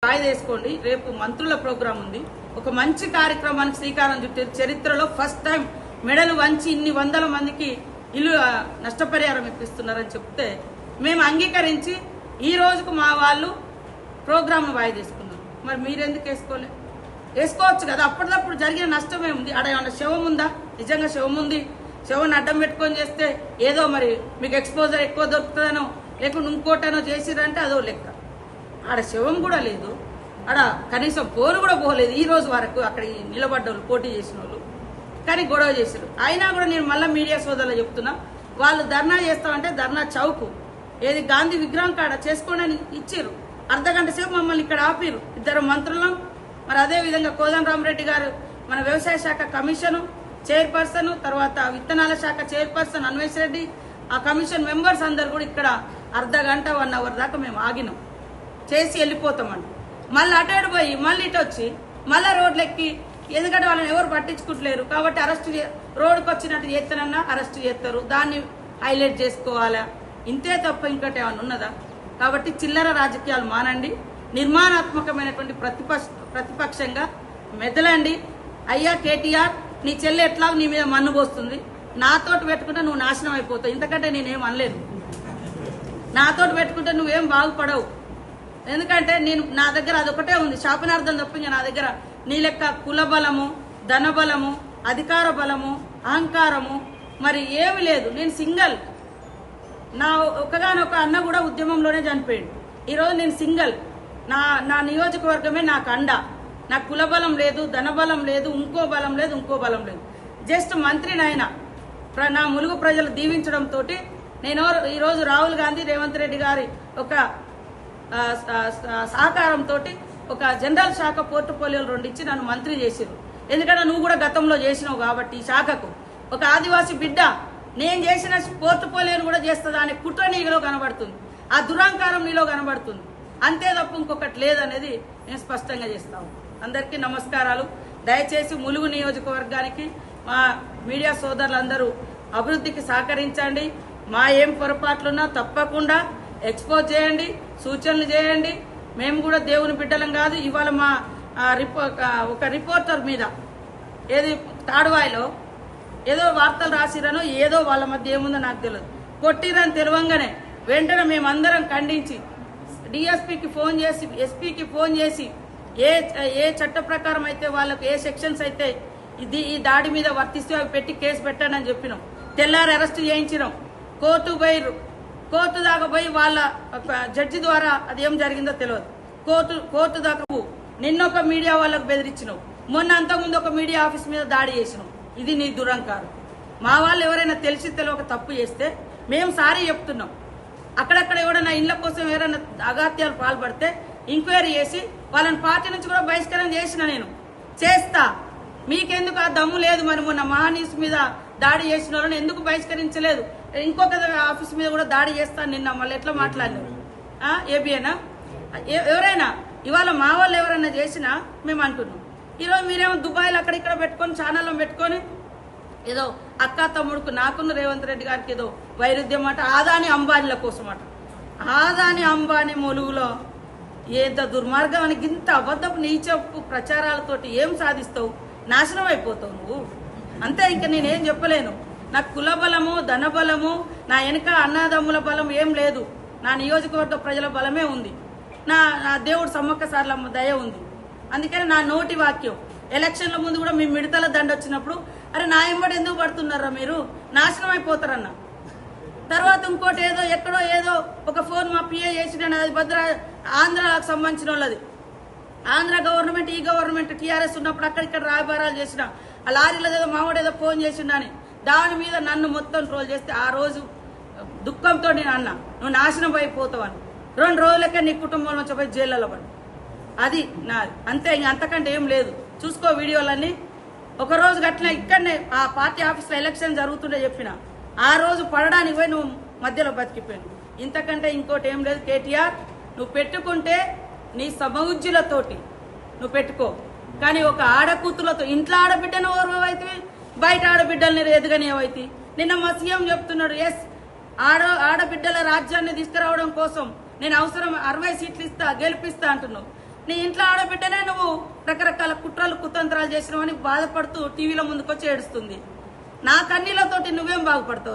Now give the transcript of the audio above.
వాయిదా వేసుకోండి. రేపు మంత్రుల ప్రోగ్రాం ఉంది. ఒక మంచి కార్యక్రమానికి శ్రీకారం చుట్టారు. చరిత్రలో ఫస్ట్ టైం మెడలు వంచి ఇన్ని వందల మందికి ఇల్లు నష్టపరిహారం ఇప్పిస్తున్నారని చెప్తే మేము అంగీకరించి ఈ రోజుకు మా వాళ్ళు ప్రోగ్రాంను వాయిదా వేసుకున్నారు. మరి మీరెందుకు వేసుకోవచ్చు కదా. అప్పటికప్పుడు జరిగిన నష్టమే ఉంది. ఆడ ఏమన్నా శవం ఉందా? నిజంగా శవం ఉంది. శవం అడ్డం పెట్టుకొని చేస్తే ఏదో మరి మీకు ఎక్స్పోజర్ ఎక్కువ దొరుకుతుందనో లేకుంటే ఇంకోటనో చేసిరంటే అదో లెక్క. ఆడ శవం కూడా లేదు. ఆడ కనీసం పోరు కూడా పోలేదు ఈ రోజు వరకు. అక్కడ నిలబడ్డ వాళ్ళు, పోటీ చేసిన వాళ్ళు కానీ గొడవ చేశారు. అయినా కూడా నేను మళ్ళీ మీడియా సోదరులు చెప్తున్నా, వాళ్ళు ధర్నా చేస్తామంటే ధర్నా చౌకు ఏది గాంధీ విగ్రహం కాడ చేసుకోండి అని ఇచ్చారు. అర్ధగంట సేపు మమ్మల్ని ఇక్కడ ఆపిరు, ఇద్దరు మంత్రులం. మరి అదే విధంగా కోదండరామరెడ్డి గారు మన వ్యవసాయ శాఖ కమిషను చైర్పర్సన్, తర్వాత విత్తనాల శాఖ చైర్పర్సన్ అన్వేష్ రెడ్డి, ఆ కమిషన్ మెంబర్స్ అందరు కూడా ఇక్కడ అర్ధగంట 1 అవర్ దాకా మేము ఆగినాం. చేసి వెళ్ళిపోతామండి. మళ్ళీ అటేడు పోయి మళ్ళీ ఇటు వచ్చి మళ్ళీ రోడ్లు ఎక్కి, ఎందుకంటే వాళ్ళని ఎవరు పట్టించుకుంటలేరు కాబట్టి అరెస్ట్ రోడ్డుకు వచ్చినట్టు చేస్తానన్నా అరెస్ట్ చేస్తారు. దాన్ని హైలైట్ చేసుకోవాలా, ఇంతే తప్ప ఇంకోటి ఏమైనా ఉన్నదా? కాబట్టి చిల్లర రాజకీయాలు మానండి. నిర్మాణాత్మకమైనటువంటి ప్రతిపక్షంగా మెదలండి. అయ్యా కేటీఆర్, నీ చెల్లి ఎట్లా నీ మీద మన్ను పోస్తుంది, నాతోటి పెట్టుకుంటే నువ్వు నాశనం అయిపోతావు. ఇంతకంటే నేనేం అనలేదు. నాతోటి పెట్టుకుంటే నువ్వేం బాగుపడవు. ఎందుకంటే నా దగ్గర అదొకటే ఉంది, శాపనార్థం తప్ప ఇంకా నా దగ్గర నీ లెక్క కుల బలము, ధన బలము, అధికార బలము, అహంకారము మరి ఏమి లేదు. నేను సింగల్. నా ఒకగానొక అన్న కూడా ఉద్యమంలోనే చనిపోయాడు. ఈరోజు నేను సింగల్. నా నియోజకవర్గమే నాకు అండ. నాకు కుల బలం లేదు, ధన బలం లేదు, ఇంకో బలం లేదు. జస్ట్ మంత్రినైనా నా ములుగు ప్రజలు దీవించడంతో నేను ఈరోజు రాహుల్ గాంధీ, రేవంత్ రెడ్డి గారి ఒక సహకారంతో ఒక జనరల్ శాఖ పోర్ట్ఫోలియోలు 2 ఇచ్చి నన్ను మంత్రి చేసిరు. ఎందుకంటే నువ్వు కూడా గతంలో చేసినావు కాబట్టి ఈ శాఖకు ఒక ఆదివాసీ బిడ్డ నేను చేసిన పోర్ట్ఫోలియోను కూడా చేస్తుందా అనే కుట్ర నీలో కనబడుతుంది, ఆ దురహంకారం నీలో కనబడుతుంది. అంతే తప్ప ఇంకొకటి లేదనేది నేను స్పష్టంగా చేస్తాను. అందరికీ నమస్కారాలు. దయచేసి ములుగు నియోజకవర్గానికి మా మీడియా సోదరులందరూ అభివృద్ధికి సహకరించండి. మా ఏం పొరపాట్లున్నా తప్పకుండా ఎక్స్పోజ్ చేయండి, సూచనలు చేయండి. మేము కూడా దేవుని బిడ్డలం కాదు. ఇవాళ మా ఒక రిపోర్టర్ మీద ఏది తాడువాయిలో ఏదో వార్తలు రాసిరనో ఏదో వాళ్ళ మధ్య ఏముందో నాకు తెలియదు, కొట్టిరని తెలియంగానే వెంటనే మేమందరం ఖండించి డిఎస్పీకి ఫోన్ చేసి, ఎస్పీకి ఫోన్ చేసి ఏ చట్ట ప్రకారం అయితే వాళ్ళకు ఏ సెక్షన్స్ అయితే ఈ దాడి మీద వర్తిస్తే అవి పెట్టి కేసు పెట్టండి అని చెప్పినాం. తెల్లారి అరెస్ట్ చేయించినాం. కోర్టు దాకా పోయి వాళ్ళ జడ్జి ద్వారా అది ఏం జరిగిందో తెలియదు. కోర్టు దాకా నిన్నొక మీడియా వాళ్ళకు బెదిరించినావు, మొన్న అంతకుముందు ఒక మీడియా ఆఫీస్ మీద దాడి చేసినావు. ఇది నీ దురహంకారం. మా వాళ్ళు ఎవరైనా తెలిసి తెలియక తప్పు చేస్తే మేము సారీ చెప్తున్నాం. అక్కడక్కడ ఎవరైనా ఇళ్ల కోసం ఎవరైనా అగాత్యాలు పాల్పడితే ఎంక్వైరీ చేసి వాళ్ళని పార్టీ నుంచి కూడా బహిష్కరణ చేసిన నేను చేస్తా. మీకెందుకు ఆ దమ్ము లేదు? మరి మొన్న మహానీస్ మీద దాడి చేసిన వాళ్ళని ఎందుకు బహిష్కరించలేదు? ఇంకొక ఆఫీస్ మీద కూడా దాడి చేస్తాను నిన్న. మళ్ళీ ఎట్లా మాట్లాడినారు? ఏబిఎనా ఎవరైనా ఇవాళ మా వాళ్ళు ఎవరైనా చేసినా మేము అంటున్నాం. ఈరోజు మీరేమో దుబాయ్లో అక్కడిక్కడ పెట్టుకొని ఛానల్లో పెట్టుకొని ఏదో అక్క తమ్ముడుకు నాకున్న రేవంత్ రెడ్డి గారికి ఏదో వైరుధ్యం అట, ఆదాని అంబానీల కోసం అట. ఆదాని అంబానీ ములుగులో ఏదో దుర్మార్గం అని ఇంత అబద్ధపు నీచపు ప్రచారాలతోటి ఏం సాధిస్తావు? నాశనం అయిపోతావు నువ్వు. అంతే, ఇంకా నేనేం చెప్పలేను. నాకు కుల బలము, ధన బలము, నా వెనుక అన్నదమ్ముల బలం ఏం లేదు. నా నియోజకవర్గ ప్రజల బలమే ఉంది. నా దేవుడు సమ్మక్క సార్లమ్మ దయ ఉంది. అందుకని నా నోటి వాక్యం ఎలక్షన్ల ముందు కూడా మీ మిడతల దండ వచ్చినప్పుడు, అరే నా ఎంబడి ఎందుకు పడుతున్నారా మీరు, నాశనం అయిపోతారన్న. తర్వాత ఇంకోటి ఏదో ఎక్కడో ఏదో ఒక ఫోన్ మా పిఏ చేసిన అది ఆంధ్రాకు సంబంధించిన వాళ్ళది. ఆంధ్ర గవర్నమెంట్, ఈ గవర్నమెంట్ టీఆర్ఎస్ ఉన్నప్పుడు అక్కడిక్కడ రాయబారాలు చేసిన ఆ లారీలో ఏదో మావాడు ఏదో ఫోన్ చేసిండని దాని మీద నన్ను మొత్తం ట్రోల్ చేస్తే ఆ రోజు దుఃఖంతో నేను అన్నా, నువ్వు నాశనం అయిపోతావని. 2 రోజులకే నీ కుటుంబం నుంచి పోయి జైల్లో పడి. అది నాది. అంతే, ఇంక అంతకంటే ఏం లేదు. చూసుకో వీడియోలన్నీ. ఒక రోజు గట్లనే ఇక్కడనే ఆ పార్టీ ఆఫీస్లో ఎలక్షన్ జరుగుతుండే చెప్పిన ఆ రోజు పడడానికి పోయి నువ్వు మధ్యలో బతికిపోయాను. ఇంతకంటే ఇంకోటి ఏం లేదు. కేటీఆర్, నువ్వు పెట్టుకుంటే నీ సమౌజ్యులతోటి నువ్వు పెట్టుకో, కానీ ఒక ఆడకూతులతో ఇంట్లో ఆడబిడ్డను ఓర్వైతే బయట ఆడబిడ్డల్ని ఎదుగనేవైతే. నిన్న మా సీఎం చెప్తున్నాడు, ఎస్ ఆడబిడ్డల రాజ్యాన్ని తీసుకురావడం కోసం నేను అవసరం 60 సీట్లు ఇస్తా, గెలిపిస్తా అంటున్నావు. నీ ఇంట్లో ఆడబిడ్డనే నువ్వు రకరకాల కుట్రలు కుతంత్రాలు చేసినావని బాధపడుతూ టీవీలో ముందుకొచ్చి ఏడుస్తుంది. నా కన్నీళ్లతోటి నువ్వేం బాగుపడతావు?